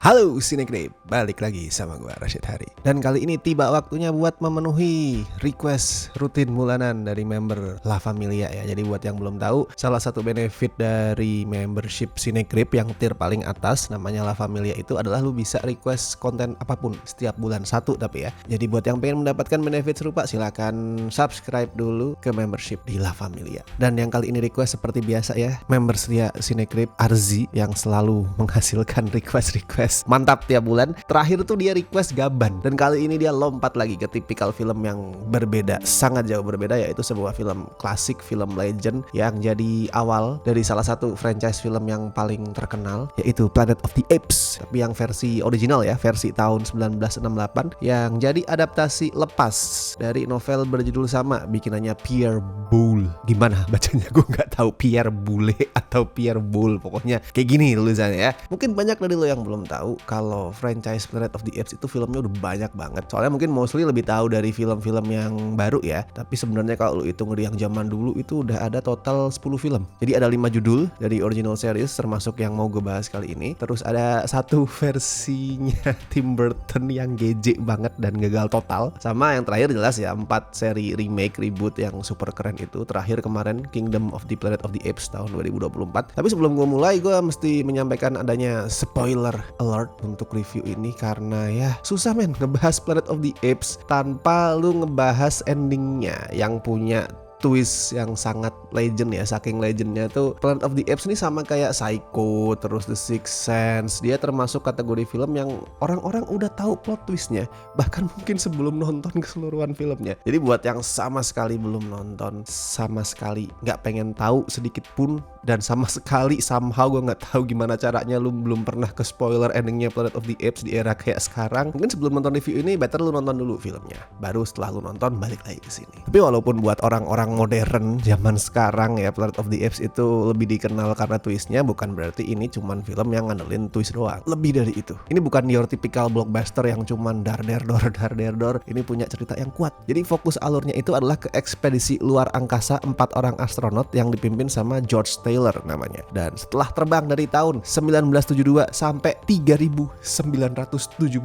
Halo Cinegrip, balik lagi sama gue Rashid Hari. Dan kali ini tiba waktunya buat memenuhi request rutin bulanan dari member La Familia ya. Jadi buat yang belum tahu, salah satu benefit dari membership Cinegrip yang tier paling atas namanya La Familia itu adalah lu bisa request konten apapun setiap bulan satu tapi ya. Jadi buat yang pengen mendapatkan benefit serupa silakan subscribe dulu ke membership di La Familia. Dan yang kali ini request seperti biasa ya, member setia Cinegrip Arzi yang selalu menghasilkan request mantap tiap bulan. Terakhir tuh dia request Gaban, dan kali ini dia lompat lagi ke tipikal film yang berbeda, sangat jauh berbeda, yaitu sebuah film klasik, film legend yang jadi awal dari salah satu franchise film yang paling terkenal, yaitu Planet of the Apes, tapi yang versi original ya, versi tahun 1968 yang jadi adaptasi lepas dari novel berjudul sama bikinannya Pierre Boulle. Gimana bacanya gue nggak tahu, Pierre Boulle atau Pierre Boulle, pokoknya kayak gini tulisannya ya. Mungkin banyak dari lo yang belum tahu kalau franchise Planet of the Apes itu filmnya udah banyak banget. Soalnya mungkin mostly lebih tahu dari film-film yang baru ya. Tapi sebenarnya kalau lu hitung dari yang zaman dulu itu udah ada total 10 film. Jadi ada 5 judul dari original series termasuk yang mau gue bahas kali ini. Terus ada satu versinya Tim Burton yang gejek banget dan gagal total. Sama yang terakhir jelas ya 4 seri remake reboot yang super keren itu. Terakhir kemarin Kingdom of the Planet of the Apes tahun 2024. Tapi sebelum gue mulai, gue mesti menyampaikan adanya spoiler alert untuk review ini karena ya susah men ngebahas Planet of the Apes tanpa lu ngebahas endingnya yang punya twist yang sangat legend ya. Saking legendnya tuh Planet of the Apes ini sama kayak Psycho, terus The Sixth Sense. Dia termasuk kategori film yang orang-orang udah tahu plot twistnya, bahkan mungkin sebelum nonton keseluruhan filmnya. Jadi buat yang sama sekali belum nonton, sama sekali nggak pengen tahu sedikit pun, dan sama sekali somehow gue nggak tahu gimana caranya lu belum pernah ke spoiler endingnya Planet of the Apes di era kayak sekarang, mungkin sebelum nonton review ini better lu nonton dulu filmnya, baru setelah lu nonton balik lagi ke sini. Tapi walaupun buat orang-orang modern zaman sekarang ya Planet of the Apes itu lebih dikenal karena twistnya, bukan berarti ini cuman film yang ngandelin twist doang. Lebih dari itu. Ini bukan your typical blockbuster yang cuman dar der dor. Ini punya cerita yang kuat. Jadi fokus alurnya itu adalah ke ekspedisi luar angkasa 4 orang astronot yang dipimpin sama George Taylor namanya. Dan setelah terbang dari tahun 1972 sampai 3978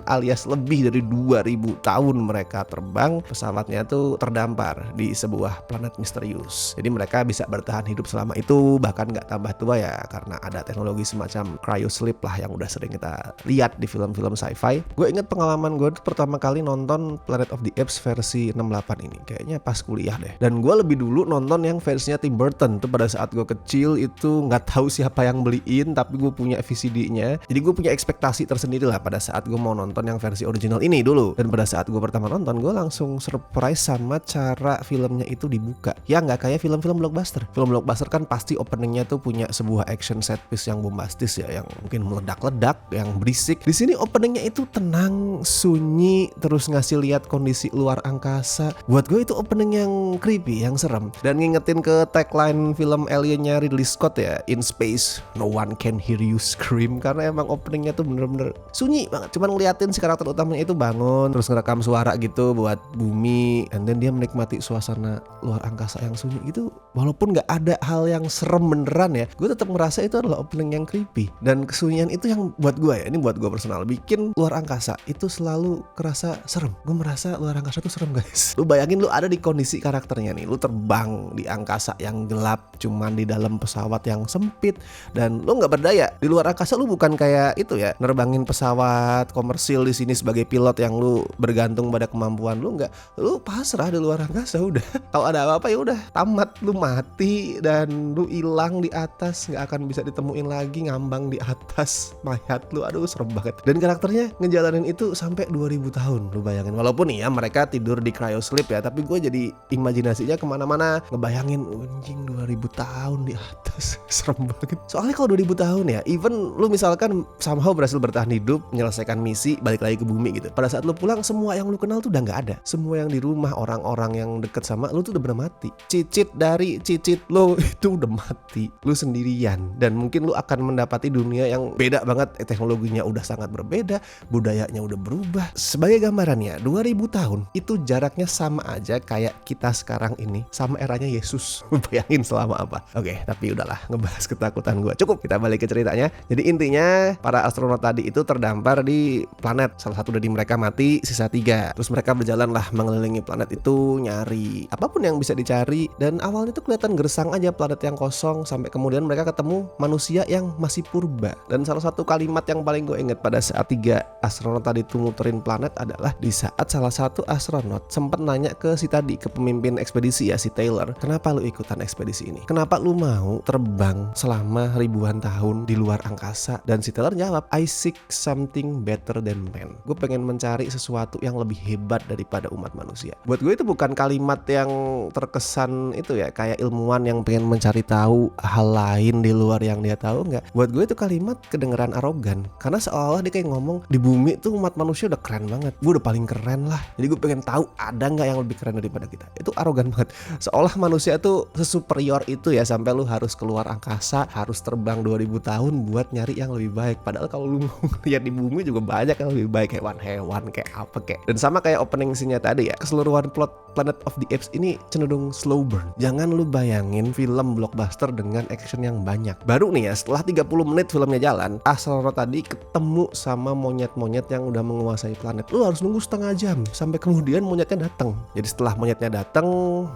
alias lebih dari 2000 tahun mereka terbang, pesawatnya tuh terdampar di sebuah planet misterius. Jadi mereka bisa bertahan hidup selama itu, bahkan gak tambah tua ya, karena ada teknologi semacam cryosleep lah yang udah sering kita lihat di film-film sci-fi. Gue inget pengalaman gue pertama kali nonton Planet of the Apes versi 68 ini, kayaknya pas kuliah deh. Dan gue lebih dulu nonton yang versinya Tim Burton tuh pada saat gue kecil, itu gak tahu siapa yang beliin, tapi gue punya VCD-nya. Jadi gue punya ekspektasi tersendiri lah pada saat gue mau nonton yang versi original ini dulu. Dan pada saat gue pertama nonton, gue langsung surprise sama cara filmnya itu dibuka. Ya nggak kayak film-film blockbuster. Film blockbuster kan pasti openingnya tuh punya sebuah action set piece yang bombastis ya, yang mungkin meledak-ledak, yang berisik. Di sini openingnya itu tenang, sunyi, terus ngasih lihat kondisi luar angkasa. Buat gue itu opening yang creepy, yang serem. Dan ngingetin ke tagline film Alien-nya Ridley Scott ya, In Space No One Can Hear You Scream, karena emang openingnya tuh bener-bener sunyi banget. Cuman ngeliatin si karakter utamanya itu bangun, terus ngerekam suara gitu buat bumi, and then dia menikmati suasana luar angkasa yang sunyi gitu. Walaupun gak ada hal yang serem beneran ya, gue tetap merasa itu adalah opening yang creepy. Dan kesunyian itu yang buat gue ya, ini buat gue personal, bikin luar angkasa itu selalu kerasa serem. Gue merasa luar angkasa tuh serem guys. Lu bayangin lu ada di kondisi karakternya nih, lu terbang di angkasa yang gelap, cuman di dalam pesawat yang sempit, dan lu gak berdaya. Di luar angkasa lu bukan kayak itu ya, nerbangin pesawat komersil di sini sebagai pilot yang lu bergantung pada kemampuan lu, enggak. Lu pasrah di luar angkasa udah. Kalau ada apa-apa ya udah tamat, lu mati dan lu hilang di atas, nggak akan bisa ditemuin lagi, ngambang di atas mayat lu. Aduh serem banget. Dan karakternya ngejalanin itu sampai 2000 tahun, lu bayangin. Walaupun nih ya mereka tidur di cryosleep ya, tapi gue jadi imajinasinya kemana-mana, ngebayangin anjing 2000 tahun di atas. Serem banget. Soalnya kalau 2000 tahun ya, even lu misalkan somehow berhasil bertahan hidup, menyelesaikan misi, balik lagi ke bumi gitu, pada saat lu pulang semua yang lu kenal tuh udah nggak ada. Semua yang di rumah, orang-orang yang deket sama lu tuh udah bener mati. Cheat cicit dari cicit lo itu udah mati, lu sendirian, dan mungkin lu akan mendapati dunia yang beda banget, teknologinya udah sangat berbeda, budayanya udah berubah. Sebagai gambarannya, 2000 tahun itu jaraknya sama aja kayak kita sekarang ini sama eranya Yesus. Bayangin selama apa. Oke, tapi udahlah, ngebahas ketakutan gue cukup, kita balik ke ceritanya. Jadi intinya para astronot tadi itu terdampar di planet, salah satu dari mereka mati, sisa 3. Terus mereka berjalan lah mengelilingi planet itu, nyari apapun yang bisa dicari, dan awalnya tuh kelihatan gersang aja planet yang kosong, sampai kemudian mereka ketemu manusia yang masih purba. Dan salah satu kalimat yang paling gue inget pada saat 3 astronot tadi tuh muterin planet adalah di saat salah satu astronot sempat nanya ke si tadi, ke pemimpin ekspedisi ya, si Taylor, kenapa lu ikutan ekspedisi ini? Kenapa lu mau terbang selama ribuan tahun di luar angkasa? Dan si Taylor jawab, I seek something better than man. Gue pengen mencari sesuatu yang lebih hebat daripada umat manusia. Buat gue itu bukan kalimat yang terkesan itu ya kayak ilmuwan yang pengen mencari tahu hal lain di luar yang dia tahu, enggak. Buat gue itu kalimat kedengeran arogan, karena seolah dia kayak ngomong di bumi tuh umat manusia udah keren banget, gue udah paling keren lah, jadi gue pengen tahu ada nggak yang lebih keren daripada kita. Itu arogan banget, seolah manusia tuh sesuperior itu ya, sampai lu harus keluar angkasa, harus terbang 2000 tahun buat nyari yang lebih baik. Padahal kalau lu lihat di bumi juga banyak yang lebih baik, hewan-hewan kayak apa kayak. Dan sama kayak opening scene-nya tadi ya, keseluruhan plot Planet of the Apes ini cenderung slow burn. Jangan lu bayangin film blockbuster dengan action yang banyak. Baru nih ya, setelah 30 menit filmnya jalan, astronot tadi ketemu sama monyet-monyet yang udah menguasai planet. Lu harus nunggu setengah jam sampai kemudian monyetnya datang. Jadi setelah monyetnya datang,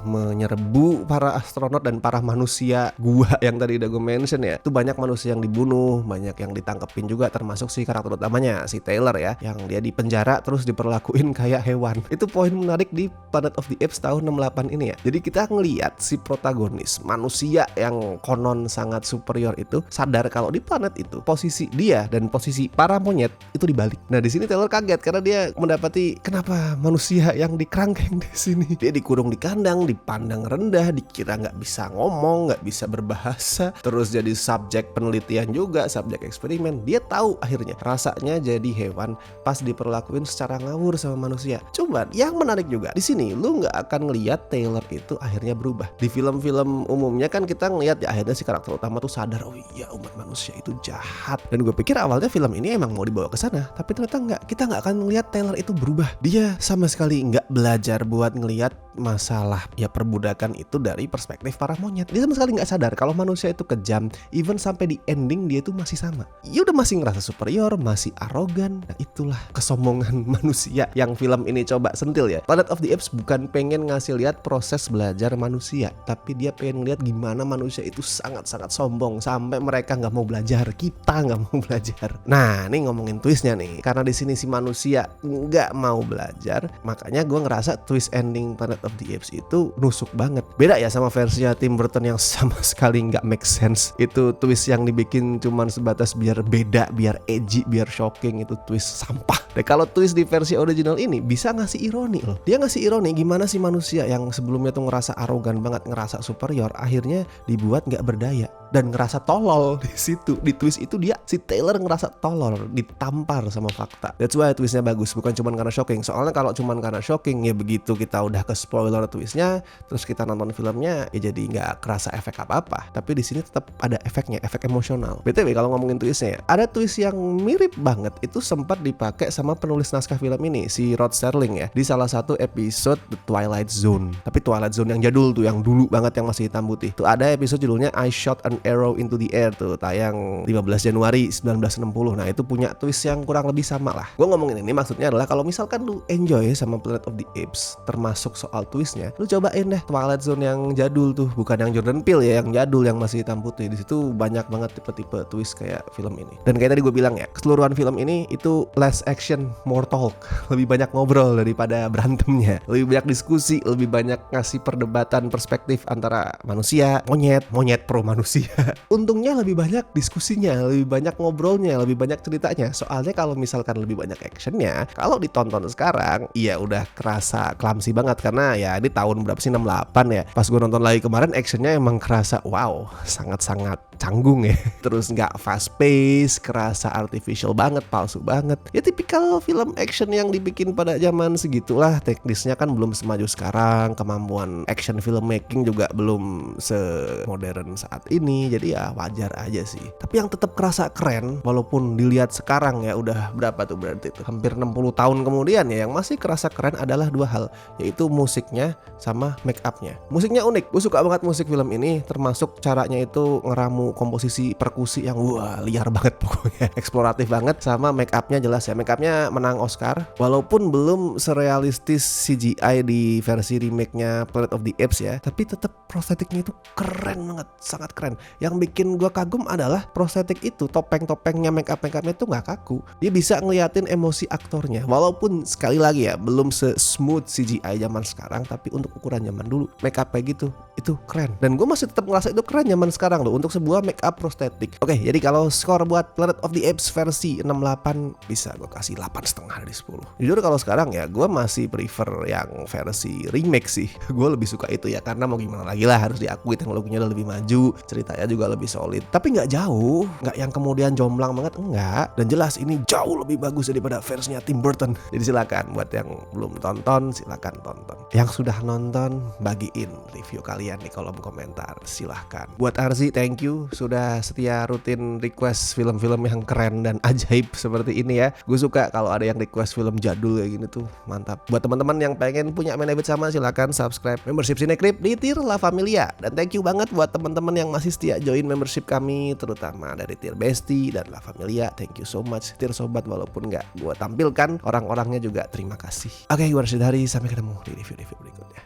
menyerbu para astronot dan para manusia gua yang tadi udah gue mention ya. Itu banyak manusia yang dibunuh, banyak yang ditangkepin juga, termasuk si karakter utamanya, si Taylor ya, yang dia di penjara terus diperlakuin kayak hewan. Itu poin menarik di Planet of the Apes tahun 68 ini ya. Jadi kita ngelihat si protagonis manusia yang konon sangat superior itu sadar kalau di planet itu posisi dia dan posisi para monyet itu dibalik. Nah di sini Taylor kaget karena dia mendapati kenapa manusia yang dikerangkeng di sini. Dia dikurung di kandang, dipandang rendah, dikira nggak bisa ngomong, nggak bisa berbahasa, terus jadi subjek penelitian juga, subjek eksperimen. Dia tahu akhirnya rasanya jadi hewan pas diperlakuin secara ngawur sama manusia. Coba yang menarik juga di sini, lu nggak akan ngelihat Taylor itu akhirnya berubah. Di film-film umumnya kan kita ngelihat ya akhirnya si karakter utama tuh sadar, oh iya umat manusia itu jahat. Dan gue pikir awalnya film ini emang mau dibawa ke sana, tapi ternyata nggak. Kita nggak akan ngelihat Taylor itu berubah. Dia sama sekali nggak belajar buat ngelihat masalah ya perbudakan itu dari perspektif para monyet. Dia sama sekali nggak sadar kalau manusia itu kejam. Even sampai di ending dia tuh masih sama. Ya udah masih ngerasa superior, masih arogan. Nah itulah kesombongan manusia yang film ini coba sentil ya. Planet of the Apes bukan pengen ngasih lihat proses belajar manusia, tapi dia pengen lihat gimana manusia itu sangat-sangat sombong sampai mereka nggak mau belajar, kita nggak mau belajar. Nah nih ngomongin twistnya nih, karena di sini si manusia nggak mau belajar, makanya gue ngerasa twist ending Planet of the Apes itu nusuk banget. Beda ya sama versinya Tim Burton yang sama sekali nggak make sense. Itu twist yang dibikin cuman sebatas biar beda, biar edgy, biar shocking. Itu twist sampah. Dan kalau twist di versi original ini bisa ngasih ironi loh. Dia ngasih ironi gimana sih manusia yang sebelumnya tuh ngerasa arogan banget, ngerasa superior, akhirnya dibuat nggak berdaya dan ngerasa tolol di situ. Di twist itu dia, si Taylor ngerasa tolol, ditampar sama fakta. That's why twistnya bagus, bukan cuma karena shocking. Soalnya kalau cuma karena shocking ya begitu kita udah ke spoiler twistnya, terus kita nonton filmnya ya jadi nggak kerasa efek apa-apa. Tapi di sini tetap ada efeknya, efek emosional. BTW kalau ngomongin twistnya ya, ada twist yang mirip banget. Itu sempat dipakai sama penulis naskah film ini, si Rod Serling ya, di salah satu episode The Twilight Zone. Tapi Twilight Zone yang jadul tuh, yang dulu banget yang masih hitam putih. Tuh ada episode judulnya I Shot an Arrow into the Air, tuh tayang 15 Januari 1960. Nah itu punya twist yang kurang lebih sama lah. Gue ngomongin ini maksudnya adalah kalau misalkan lu enjoy sama Planet of the Apes termasuk soal twistnya, lu cobain deh Twilight Zone yang jadul tuh, bukan yang Jordan Peele ya, yang jadul yang masih hitam putih. Di situ banyak banget tipe-tipe twist kayak film ini. Dan kayak tadi gue bilang ya, keseluruhan film ini itu less action, more talk. Lebih banyak ngobrol daripada berantemnya, lebih banyak diskusi, lebih banyak ngasih perdebatan perspektif antara manusia, monyet pro manusia, aja. Untungnya lebih banyak diskusinya, lebih banyak ngobrolnya, lebih banyak ceritanya. Soalnya kalau misalkan lebih banyak actionnya, kalau ditonton sekarang, iya udah kerasa clumsy banget. Karena ya ini tahun berapa sih, 68 ya. Pas gue nonton lagi kemarin, actionnya emang kerasa wow, sangat-sangat canggung ya. Terus nggak fast pace, kerasa artificial banget, palsu banget. Ya tipikal film action yang dibikin pada zaman segitulah. Teknisnya kan belum semaju sekarang, kemampuan action filmmaking juga belum semodern saat ini, jadi ya wajar aja sih. Tapi yang tetap kerasa keren walaupun dilihat sekarang ya udah berapa tuh berarti tuh hampir 60 tahun kemudian ya, yang masih kerasa keren adalah dua hal, yaitu musiknya sama make upnya. Musiknya unik, gue suka banget musik film ini, termasuk caranya itu ngeramu komposisi perkusi yang wah liar banget pokoknya, eksploratif banget. Sama make upnya jelas ya, make upnya menang Oscar walaupun belum serealistis CGI di versi remake-nya Planet of the Apes ya, tapi tetap prostetiknya itu keren banget, sangat keren. Yang bikin gua kagum adalah prostetik itu, topeng-topengnya, make upnya itu nggak kaku. Dia bisa ngeliatin emosi aktornya, walaupun sekali lagi ya belum se-smooth CGI zaman sekarang, tapi untuk ukuran zaman dulu make upnya gitu itu keren. Dan gue masih tetap ngerasa itu keren zaman sekarang loh untuk sebuah make up prostetik. Oke, jadi kalau skor buat Planet of the Apes versi 68 bisa gue kasih 8,5 dari 10. Jujur kalau sekarang ya gue masih prefer yang versi remake sih. Gue lebih suka itu ya, karena mau gimana lagi lah, harus diakui teknologinya udah lebih maju, ceritanya juga lebih solid. Tapi nggak jauh, nggak yang kemudian jomplang banget, enggak. Dan jelas ini jauh lebih bagus daripada versinya Tim Burton. Jadi silakan buat yang belum tonton, silakan tonton. Yang sudah nonton, bagiin review kalian di kolom komentar, silahkan. Buat Arzi, thank you sudah setia rutin request film-film yang keren dan ajaib seperti ini ya. Gue suka kalau ada yang request film jadul kayak gini tuh, mantap. Buat teman-teman yang pengen punya main habit sama, silahkan subscribe membership Cinecrip di tier La Familia. Dan thank you banget buat teman-teman yang masih setia join membership kami, terutama dari tier Besti dan La Familia. Thank you so much tier sobat, walaupun nggak gue tampilkan orang-orangnya juga terima kasih. Oke, gue Rashid Hari, sampai ketemu di review-review berikutnya.